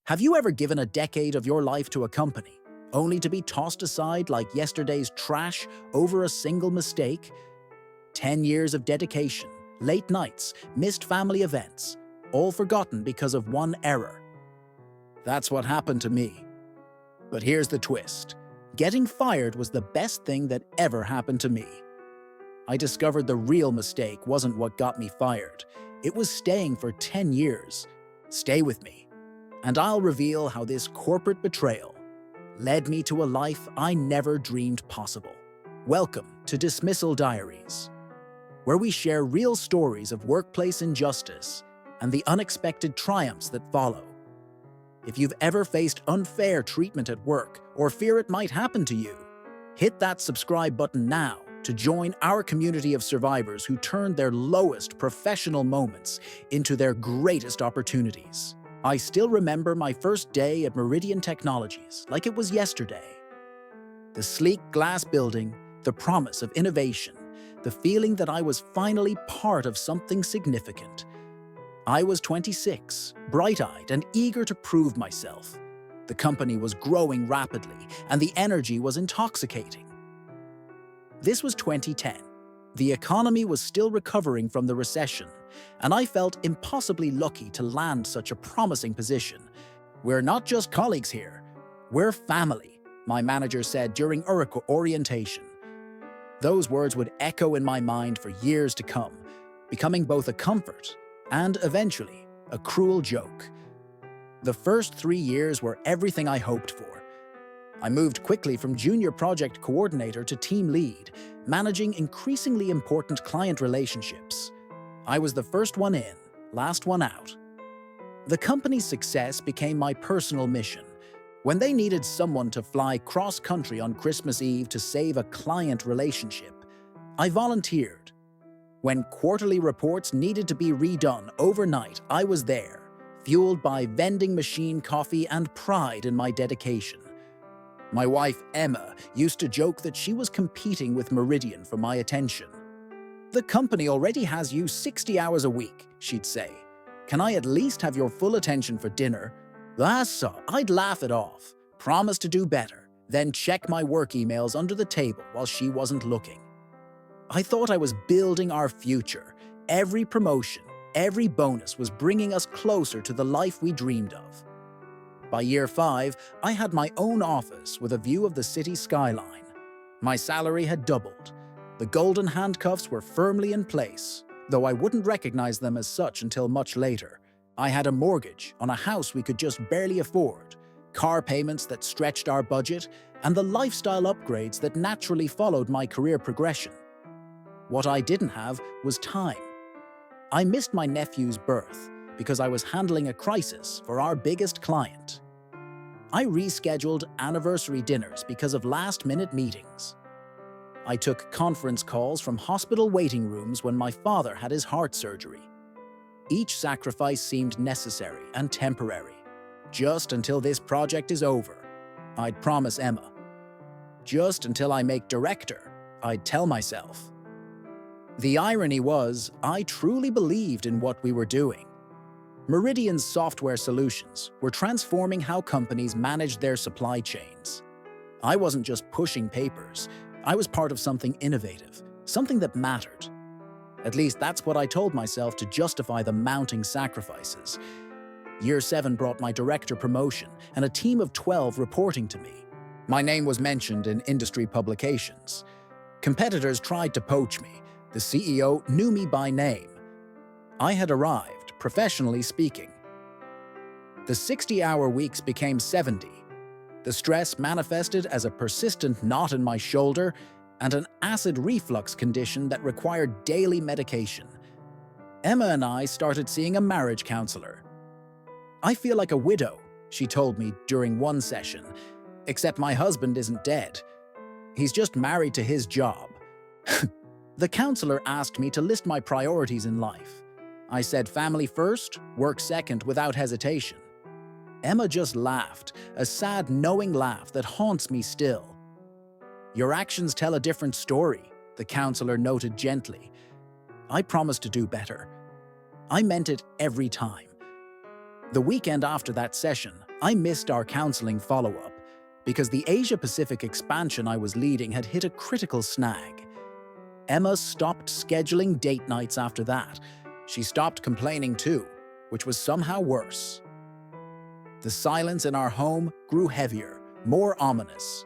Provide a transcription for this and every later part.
Have you ever given a decade of your life to a company, only to be tossed aside like yesterday's trash over a single mistake? 10 years of dedication, late nights, missed family events, all forgotten because of one error. That's what happened to me. But here's the twist. Getting fired was the best thing that ever happened to me. I discovered the real mistake wasn't what got me fired. It was staying for 10 years. Stay with me, and I'll reveal how this corporate betrayal led me to a life I never dreamed possible. Welcome to Dismissal Diaries, where we share real stories of workplace injustice and the unexpected triumphs that follow. If you've ever faced unfair treatment at work or fear it might happen to you, hit that subscribe button now to join our community of survivors who turned their lowest professional moments into their greatest opportunities. I still remember my first day at Meridian Technologies like it was yesterday. The sleek glass building, the promise of innovation, the feeling that I was finally part of something significant. I was 26, bright-eyed and eager to prove myself. The company was growing rapidly, and the energy was intoxicating. This was 2010. The economy was still recovering from the recession, and I felt impossibly lucky to land such a promising position. "We're not just colleagues here, we're family," my manager said during orientation. Those words would echo in my mind for years to come, becoming both a comfort and, eventually, a cruel joke. The first 3 years were everything I hoped for. I moved quickly from junior project coordinator to team lead, managing increasingly important client relationships. I was the first one in, last one out. The company's success became my personal mission. When they needed someone to fly cross-country on Christmas Eve to save a client relationship, I volunteered. When quarterly reports needed to be redone overnight, I was there, fueled by vending machine coffee and pride in my dedication. My wife, Emma, used to joke that she was competing with Meridian for my attention. "The company already has you 60 hours a week," she'd say. "Can I at least have your full attention for dinner?" I'd laugh it off, promise to do better, then check my work emails under the table while she wasn't looking. I thought I was building our future. Every promotion, every bonus was bringing us closer to the life we dreamed of. By year 5, I had my own office with a view of the city skyline. My salary had doubled. The golden handcuffs were firmly in place, though I wouldn't recognize them as such until much later. I had a mortgage on a house we could just barely afford, car payments that stretched our budget, and the lifestyle upgrades that naturally followed my career progression. What I didn't have was time. I missed my nephew's birth because I was handling a crisis for our biggest client. I rescheduled anniversary dinners because of last-minute meetings. I took conference calls from hospital waiting rooms when my father had his heart surgery. Each sacrifice seemed necessary and temporary, just until this project is over, I'd promise Emma. Just until I make director, I'd tell myself. The irony was, I truly believed in what we were doing. Meridian's software solutions were transforming how companies managed their supply chains. I wasn't just pushing papers. I was part of something innovative, something that mattered. At least that's what I told myself to justify the mounting sacrifices. Year 7 brought my director promotion and a team of 12 reporting to me. My name was mentioned in industry publications. Competitors tried to poach me. The CEO knew me by name. I had arrived, professionally speaking. The 60-hour weeks became 70. The stress manifested as a persistent knot in my shoulder and an acid reflux condition that required daily medication. Emma and I started seeing a marriage counselor. "I feel like a widow," she told me during one session, "except my husband isn't dead. He's just married to his job." The counselor asked me to list my priorities in life. I said family first, work second without hesitation. Emma just laughed, a sad, knowing laugh that haunts me still. "Your actions tell a different story," the counselor noted gently. I promised to do better. I meant it every time. The weekend after that session, I missed our counseling follow-up because the Asia-Pacific expansion I was leading had hit a critical snag. Emma stopped scheduling date nights after that. She stopped complaining too, which was somehow worse. The silence in our home grew heavier, more ominous.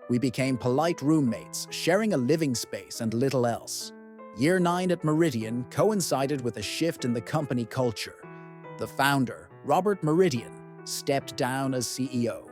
We became polite roommates, sharing a living space and little else. Year 9 at Meridian coincided with a shift in the company culture. The founder, Robert Meridian, stepped down as CEO.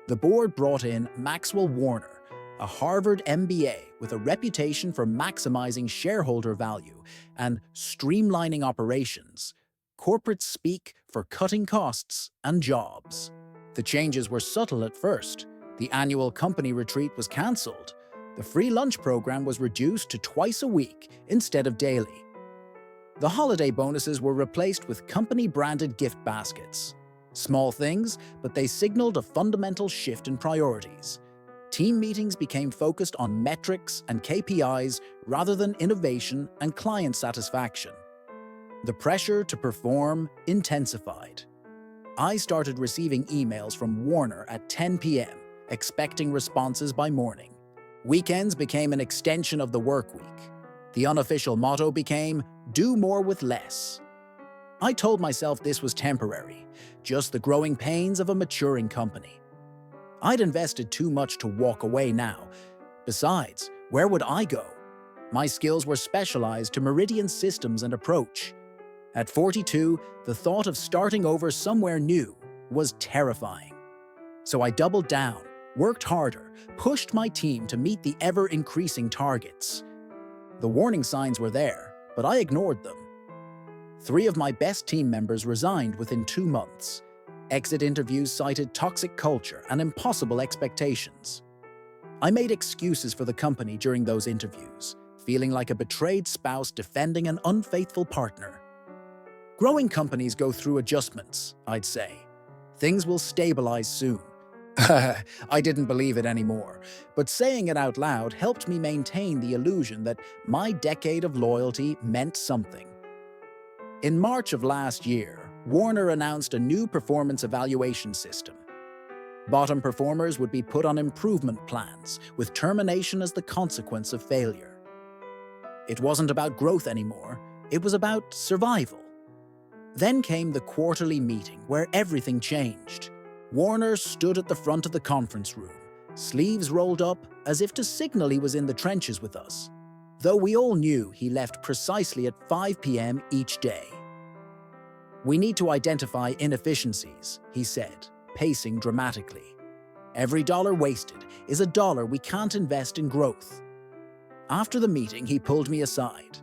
The board brought in Maxwell Warner, a Harvard MBA with a reputation for maximizing shareholder value and streamlining operations. Corporate speak for cutting costs and jobs. The changes were subtle at first. The annual company retreat was cancelled. The free lunch program was reduced to twice a week instead of daily. The holiday bonuses were replaced with company-branded gift baskets. Small things, but they signaled a fundamental shift in priorities. Team meetings became focused on metrics and KPIs rather than innovation and client satisfaction. The pressure to perform intensified. I started receiving emails from Warner at 10 p.m., expecting responses by morning. Weekends became an extension of the work week. The unofficial motto became, "Do more with less." I told myself this was temporary, just the growing pains of a maturing company. I'd invested too much to walk away now. Besides, where would I go? My skills were specialized to Meridian systems and approach. At 42, the thought of starting over somewhere new was terrifying. So I doubled down, worked harder, pushed my team to meet the ever-increasing targets. The warning signs were there, but I ignored them. 3 of my best team members resigned within 2 months. Exit interviews cited toxic culture and impossible expectations. I made excuses for the company during those interviews, feeling like a betrayed spouse defending an unfaithful partner. Growing companies go through adjustments, I'd say. Things will stabilize soon. I didn't believe it anymore, but saying it out loud helped me maintain the illusion that my decade of loyalty meant something. In March of last year, Warner announced a new performance evaluation system. Bottom performers would be put on improvement plans, with termination as the consequence of failure. It wasn't about growth anymore, it was about survival. Then came the quarterly meeting where everything changed. Warner stood at the front of the conference room, sleeves rolled up as if to signal he was in the trenches with us, though we all knew he left precisely at 5 p.m. each day. "We need to identify inefficiencies," he said, pacing dramatically. "Every dollar wasted is a dollar we can't invest in growth." After the meeting, he pulled me aside.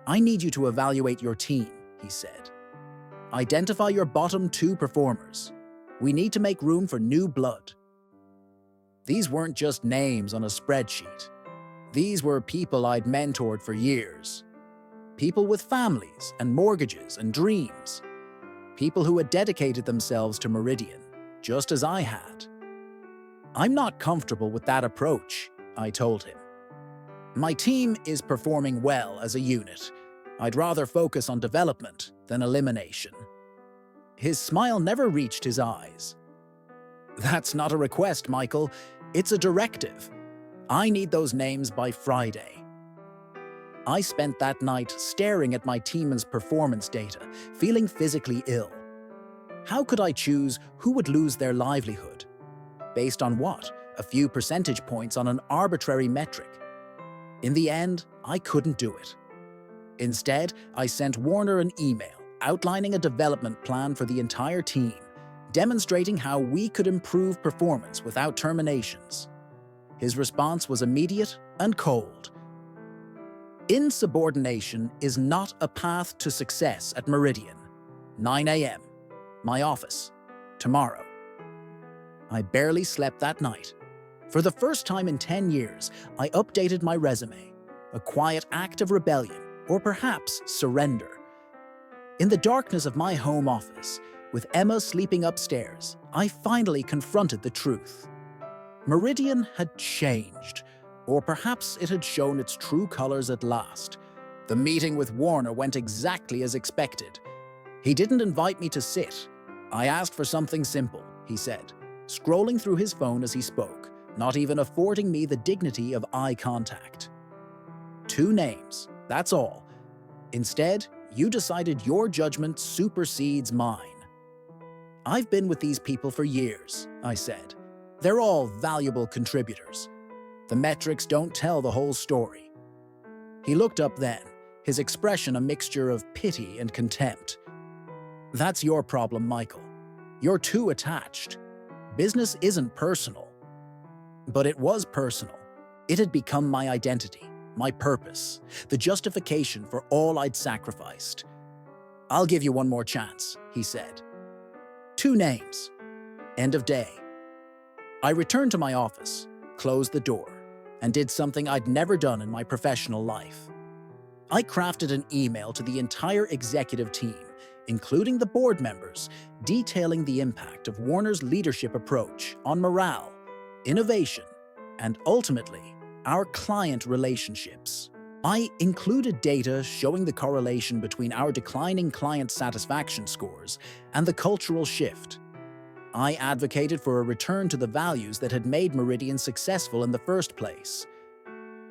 "I need you to evaluate your team," he said. "Identify your bottom 2 performers. We need to make room for new blood." These weren't just names on a spreadsheet. These were people I'd mentored for years. People with families and mortgages and dreams. People who had dedicated themselves to Meridian, just as I had. "I'm not comfortable with that approach," I told him. "My team is performing well as a unit. I'd rather focus on development than elimination." His smile never reached his eyes. "That's not a request, Michael. It's a directive. I need those names by Friday." I spent that night staring at my team's performance data, feeling physically ill. How could I choose who would lose their livelihood? Based on what? A few percentage points on an arbitrary metric. In the end, I couldn't do it. Instead, I sent Warner an email outlining a development plan for the entire team, demonstrating how we could improve performance without terminations. His response was immediate and cold. "Insubordination is not a path to success at Meridian. 9 a.m. My office. Tomorrow." I barely slept that night. For the first time in 10 years, I updated my resume, a quiet act of rebellion, or perhaps surrender. In the darkness of my home office, with Emma sleeping upstairs, I finally confronted the truth. Meridian had changed, or perhaps it had shown its true colors at last. The meeting with Warner went exactly as expected. He didn't invite me to sit. I asked for something simple: he said, scrolling through his phone as he spoke, not even affording me the dignity of eye contact. 2 names, that's all. Instead, you decided your judgment supersedes mine. I've been with these people for years, I said. They're all valuable contributors. The metrics don't tell the whole story. He looked up then, his expression a mixture of pity and contempt. That's your problem, Michael. You're too attached. Business isn't personal. But it was personal. It had become my identity, my purpose, the justification for all I'd sacrificed. I'll give you one more chance, he said. 2 names. End of day. I returned to my office, closed the door, and did something I'd never done in my professional life. I crafted an email to the entire executive team, including the board members, detailing the impact of Warner's leadership approach on morale, innovation, and ultimately, our client relationships. I included data showing the correlation between our declining client satisfaction scores and the cultural shift. I advocated for a return to the values that had made Meridian successful in the first place.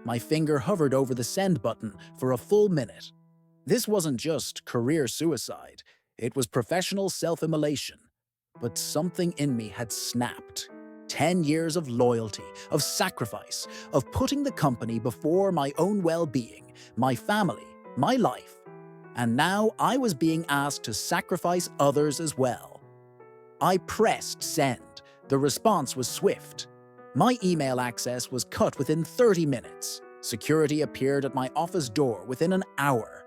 My finger hovered over the send button for a full minute. This wasn't just career suicide, it was professional self-immolation. But something in me had snapped. 10 years of loyalty, of sacrifice, of putting the company before my own well-being, my family, my life. And now I was being asked to sacrifice others as well. I pressed send. The response was swift. My email access was cut within 30 minutes. Security appeared at my office door within an hour.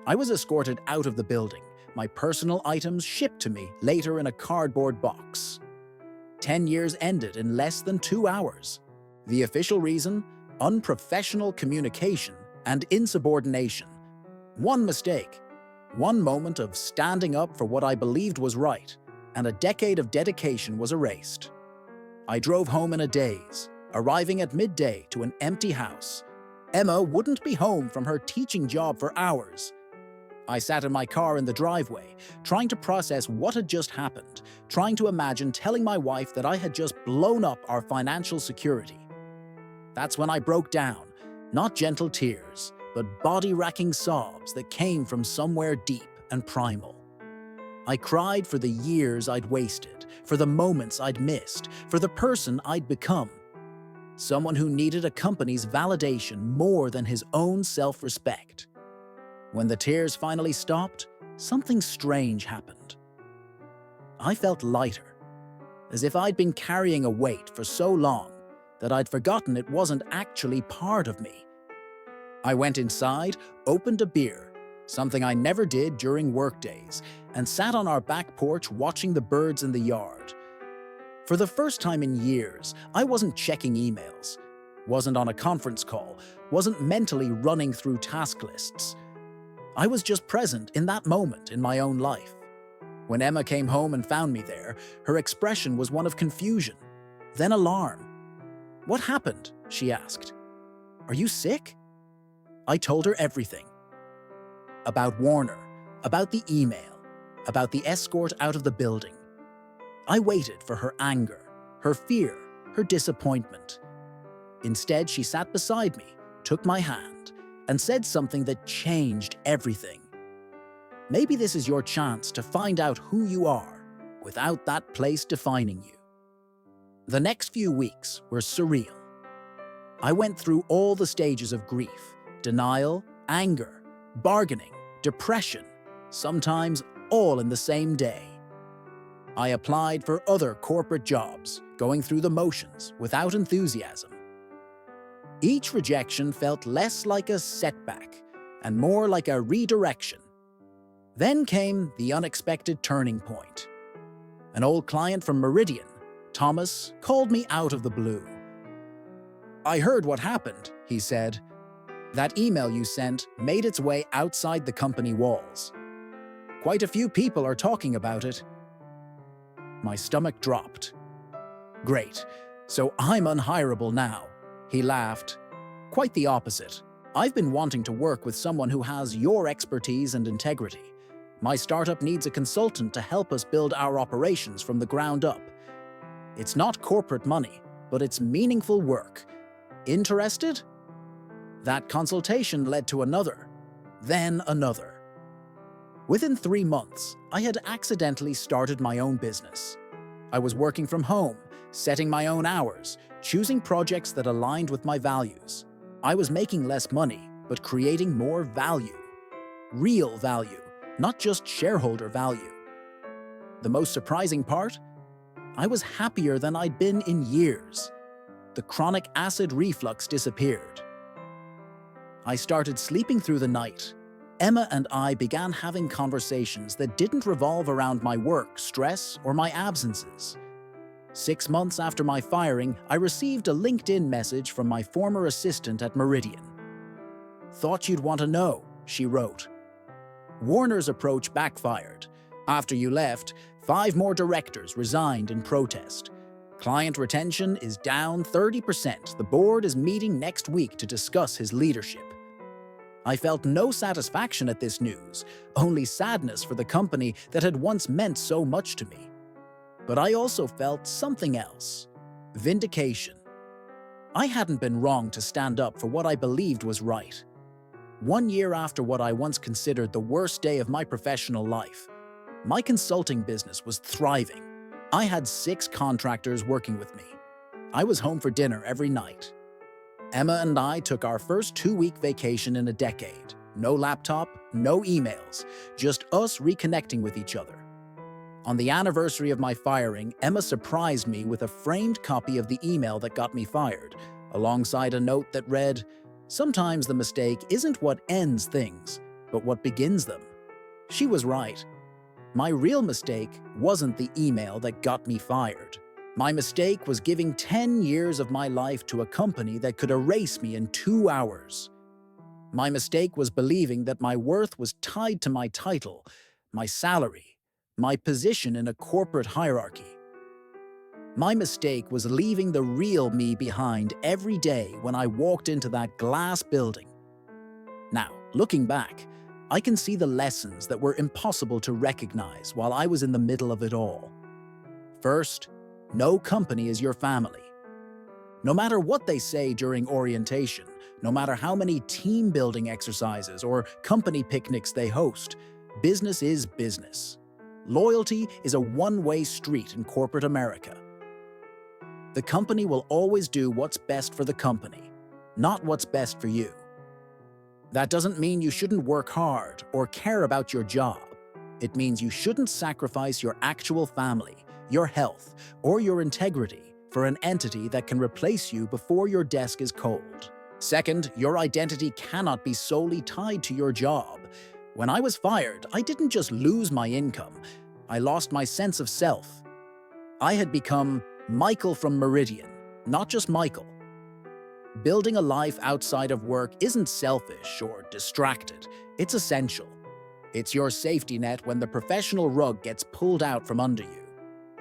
I was escorted out of the building, my personal items shipped to me later in a cardboard box. 10 years ended in less than 2 hours. The official reason? Unprofessional communication and insubordination. One mistake, one moment of standing up for what I believed was right, and a decade of dedication was erased. I drove home in a daze, arriving at midday to an empty house. Emma wouldn't be home from her teaching job for hours. I sat in my car in the driveway, trying to process what had just happened, trying to imagine telling my wife that I had just blown up our financial security. That's when I broke down, not gentle tears, but body-racking sobs that came from somewhere deep and primal. I cried for the years I'd wasted, for the moments I'd missed, for the person I'd become. Someone who needed a company's validation more than his own self-respect. When the tears finally stopped, something strange happened. I felt lighter, as if I'd been carrying a weight for so long that I'd forgotten it wasn't actually part of me. I went inside, opened a beer, something I never did during workdays, and sat on our back porch watching the birds in the yard. For the first time in years, I wasn't checking emails, wasn't on a conference call, wasn't mentally running through task lists. I was just present in that moment in my own life. When Emma came home and found me there, her expression was one of confusion, then alarm. "What happened?" she asked. "Are you sick?" I told her everything. About Warner, about the email, about the escort out of the building. I waited for her anger, her fear, her disappointment. Instead, she sat beside me, took my hand, and said something that changed everything. Maybe this is your chance to find out who you are without that place defining you. The next few weeks were surreal. I went through all the stages of grief, denial, anger, bargaining, depression, sometimes all in the same day. I applied for other corporate jobs, going through the motions without enthusiasm. Each rejection felt less like a setback and more like a redirection. Then came the unexpected turning point. An old client from Meridian, Thomas, called me out of the blue. "I heard what happened," he said. "That email you sent made its way outside the company walls. Quite a few people are talking about it." My stomach dropped. "Great, so I'm unhireable now," he laughed. "Quite the opposite. I've been wanting to work with someone who has your expertise and integrity. My startup needs a consultant to help us build our operations from the ground up, It's not corporate money, but it's meaningful work. Interested? That consultation led to another, then another. Within 3 months, I had accidentally started my own business. I was working from home, setting my own hours, choosing projects that aligned with my values. I was making less money, but creating more value. Real value, not just shareholder value. The most surprising part? I was happier than I'd been in years. The chronic acid reflux disappeared. I started sleeping through the night. Emma and I began having conversations that didn't revolve around my work, stress, or my absences. 6 months after my firing, I received a LinkedIn message from my former assistant at Meridian. "Thought you'd want to know," she wrote. "Warner's approach backfired. After you left, 5 more directors resigned in protest. Client retention is down 30%. The board is meeting next week to discuss his leadership." I felt no satisfaction at this news, only sadness for the company that had once meant so much to me. But I also felt something else: vindication. I hadn't been wrong to stand up for what I believed was right. 1 year after what I once considered the worst day of my professional life, my consulting business was thriving. I had 6 contractors working with me. I was home for dinner every night. Emma and I took our first 2-week vacation in a decade. No laptop, no emails, just us reconnecting with each other. On the anniversary of my firing, Emma surprised me with a framed copy of the email that got me fired, alongside a note that read, "Sometimes the mistake isn't what ends things, but what begins them." She was right. My real mistake wasn't the email that got me fired. My mistake was giving 10 years of my life to a company that could erase me in 2 hours. My mistake was believing that my worth was tied to my title, my salary, my position in a corporate hierarchy. My mistake was leaving the real me behind every day when I walked into that glass building. Now, looking back, I can see the lessons that were impossible to recognize while I was in the middle of it all. First, no company is your family. No matter what they say during orientation, no matter how many team-building exercises or company picnics they host, business is business. Loyalty is a one-way street in corporate America. The company will always do what's best for the company, not what's best for you. That doesn't mean you shouldn't work hard or care about your job. It means you shouldn't sacrifice your actual family, your health, or your integrity for an entity that can replace you before your desk is cold. Second, your identity cannot be solely tied to your job. When I was fired, I didn't just lose my income, I lost my sense of self. I had become Michael from Meridian, not just Michael. Building a life outside of work isn't selfish or distracted, it's essential. It's your safety net when the professional rug gets pulled out from under you.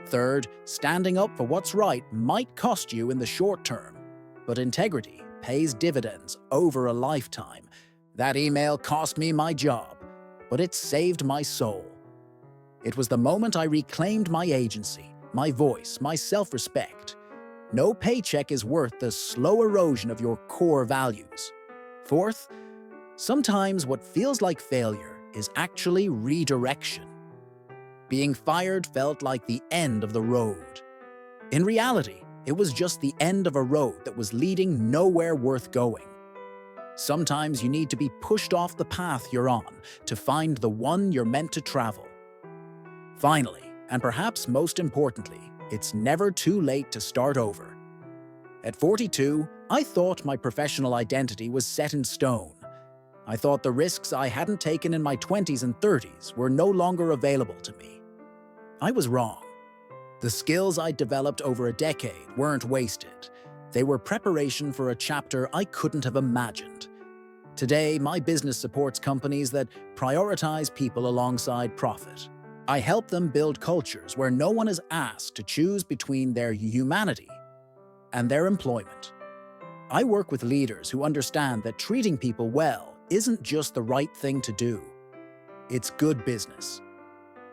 Third, standing up for what's right might cost you in the short term, but integrity pays dividends over a lifetime. That email cost me my job, but it saved my soul. It was the moment I reclaimed my agency, my voice, my self-respect. No paycheck is worth the slow erosion of your core values. Fourth, sometimes what feels like failure is actually redirection. Being fired felt like the end of the road. In reality, it was just the end of a road that was leading nowhere worth going. Sometimes you need to be pushed off the path you're on to find the one you're meant to travel. Finally, and perhaps most importantly, it's never too late to start over. At 42, I thought my professional identity was set in stone. I thought the risks I hadn't taken in my 20s and 30s were no longer available to me. I was wrong. The skills I'd developed over a decade weren't wasted. They were preparation for a chapter I couldn't have imagined. Today, my business supports companies that prioritize people alongside profit. I help them build cultures where no one is asked to choose between their humanity and their employment. I work with leaders who understand that treating people well isn't just the right thing to do. It's good business.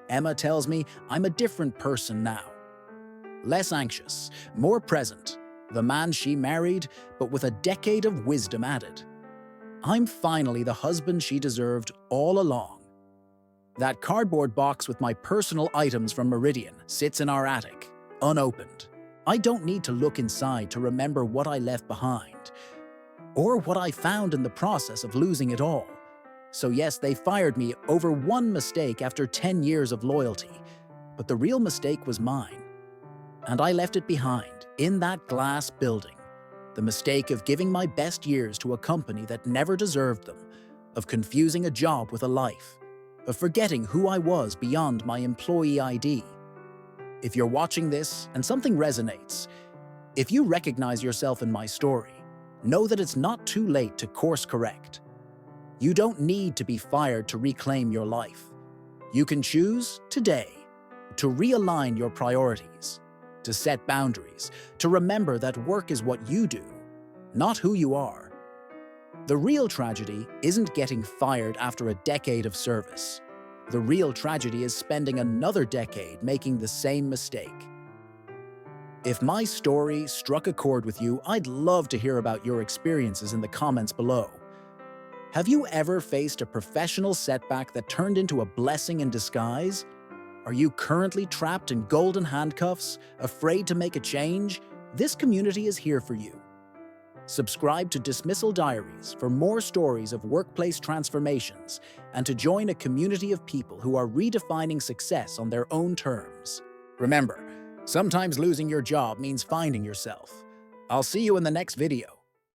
Emma tells me I'm a different person now. less anxious, more present, the man she married, but with a decade of wisdom added. I'm finally the husband she deserved all along. That cardboard box with my personal items from Meridian sits in our attic, unopened. I don't need to look inside to remember what I left behind, or what I found in the process of losing it all. So yes, they fired me over one mistake after 10 years of loyalty, but the real mistake was mine. And I left it behind, in that glass building. The mistake of giving my best years to a company that never deserved them, of confusing a job with a life, of forgetting who I was beyond my employee ID. If you're watching this and something resonates, if you recognize yourself in my story, know that it's not too late to course correct. You don't need to be fired to reclaim your life. You can choose today to realign your priorities, to set boundaries, to remember that work is what you do, not who you are. The real tragedy isn't getting fired after a decade of service. The real tragedy is spending another decade making the same mistake. If my story struck a chord with you, I'd love to hear about your experiences in the comments below. Have you ever faced a professional setback that turned into a blessing in disguise? Are you currently trapped in golden handcuffs, afraid to make a change? This community is here for you. Subscribe to Dismissal Diaries for more stories of workplace transformations and to join a community of people who are redefining success on their own terms. Remember, sometimes losing your job means finding yourself. I'll see you in the next video.